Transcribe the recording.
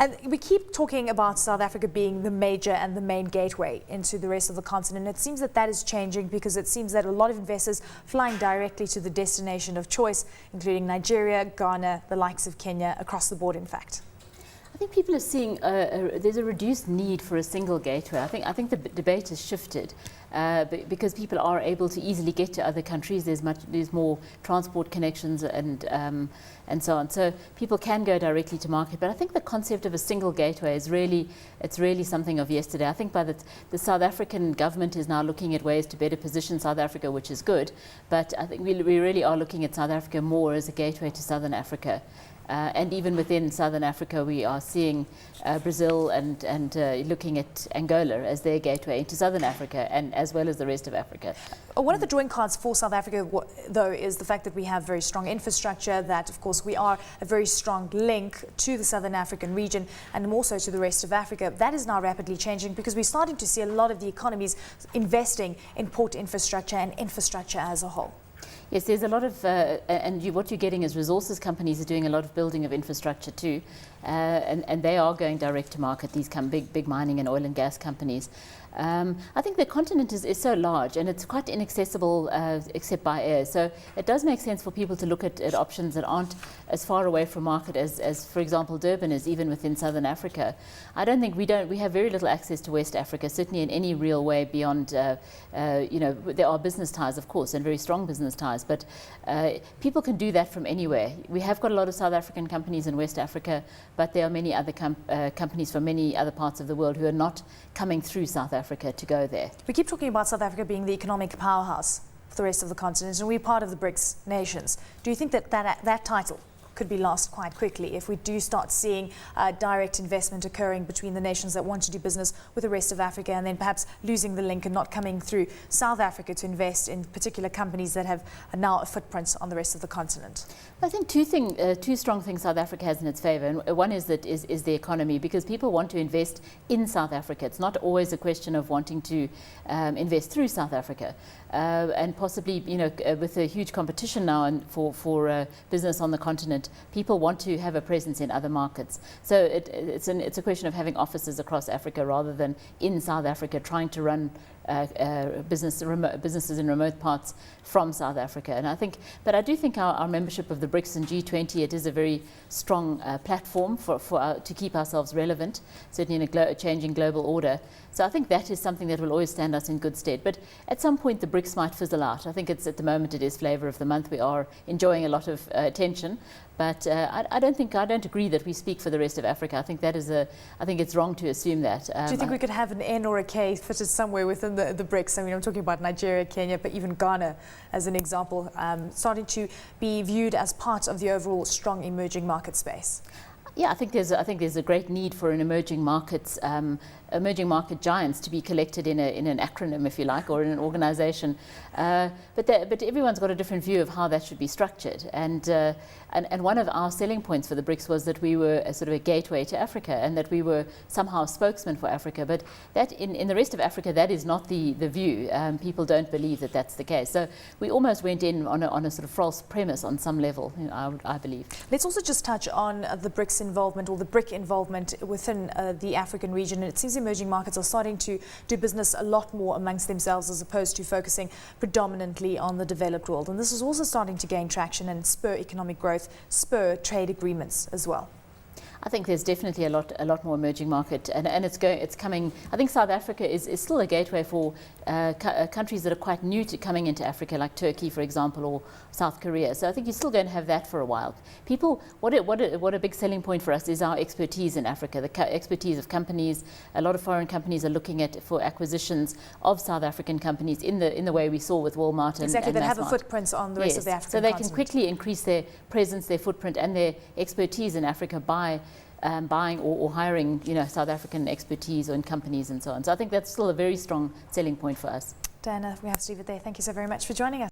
And we keep talking about South Africa being the major and the main gateway into the rest of the continent. It seems that that is changing because it seems that a lot of investors flying directly to the destination of choice, including Nigeria, Ghana, the likes of Kenya, across the board in fact. I think people are seeing there's a reduced need for a single gateway. I think the debate has shifted because people are able to easily get to other countries. There's more transport connections and so on. So people can go directly to market. But I think the concept of a single gateway is really something of yesterday. I think by the South African government is now looking at ways to better position South Africa, which is good. But I think we really are looking at South Africa more as a gateway to Southern Africa. And even within Southern Africa, we are seeing Brazil and looking at Angola as their gateway into Southern Africa, and as well as the rest of Africa. One of the drawing cards for South Africa, though, is the fact that we have very strong infrastructure, that, of course, we are a very strong link to the Southern African region and also to the rest of Africa. That is now rapidly changing because we're starting to see a lot of the economies investing in port infrastructure and infrastructure as a whole. Yes, there's a lot of, what you're getting is resources companies are doing a lot of building of infrastructure too, and they are going direct to market, these big mining and oil and gas companies. I think the continent is so large and it's quite inaccessible except by air. So it does make sense for people to look at options that aren't as far away from market as for example, Durban is, even within Southern Africa. I don't think we have very little access to West Africa, certainly in any real way beyond, there are business ties, of course, and very strong business ties, but people can do that from anywhere. We have got a lot of South African companies in West Africa, but there are many other companies from many other parts of the world who are not coming through South Africa to go there. We keep talking about South Africa being the economic powerhouse for the rest of the continent, and we're part of the BRICS nations. Do you think that title could be lost quite quickly if we do start seeing direct investment occurring between the nations that want to do business with the rest of Africa, and then perhaps losing the link and not coming through South Africa to invest in particular companies that have now a footprint on the rest of the continent? I think two strong things South Africa has in its favour, and one is the economy, because people want to invest in South Africa. It's not always a question of wanting to invest through South Africa, and possibly, with a huge competition now for business on the continent, people want to have a presence in other markets. So it's a question of having offices across Africa rather than in South Africa trying to run businesses in remote parts from South Africa. And but I do think our membership of the BRICS and G20, it is a very strong platform to keep ourselves relevant, certainly in a changing global order. So I think that is something that will always stand us in good stead. But at some point the BRICS might fizzle out. I think at the moment it is flavour of the month. We are enjoying a lot of attention, but I don't agree that we speak for the rest of Africa. I think I think it's wrong to assume that. Do you think we could have an N or a K fitted somewhere within the BRICS? I mean, I'm talking about Nigeria, Kenya, but even Ghana as an example, starting to be viewed as part of the overall strong emerging market space. Yeah, I think there's a great need for an emerging market giants to be collected in an acronym, if you like, or in an organisation. But everyone's got a different view of how that should be structured. And one of our selling points for the BRICS was that we were a sort of a gateway to Africa, and that we were somehow a spokesman for Africa. But that in the rest of Africa, that is not the view. People don't believe that that's the case. So we almost went in on a sort of false premise on some level, I believe. Let's also just touch on the BRICS involvement, or the BRIC involvement within the African region. And it seems emerging markets are starting to do business a lot more amongst themselves as opposed to focusing predominantly on the developed world. And this is also starting to gain traction and spur economic growth, spur trade agreements as well. I think there's definitely a lot more emerging market, and it's coming. I think South Africa is still a gateway for countries that are quite new to coming into Africa, like Turkey, for example, or South Korea. So I think you're still going to have that for a while. People, what a big selling point for us is our expertise in Africa, the expertise of companies. A lot of foreign companies are looking for acquisitions of South African companies in the way we saw with Walmart and exactly, that have Massmart. a footprint on the rest of the African so they continent. can quickly increase their presence, their footprint, and their expertise in Africa by buying or hiring, South African expertise in companies and so on. So I think that's still a very strong selling point for us. Dianna, we have to leave it there. Thank you so very much for joining us.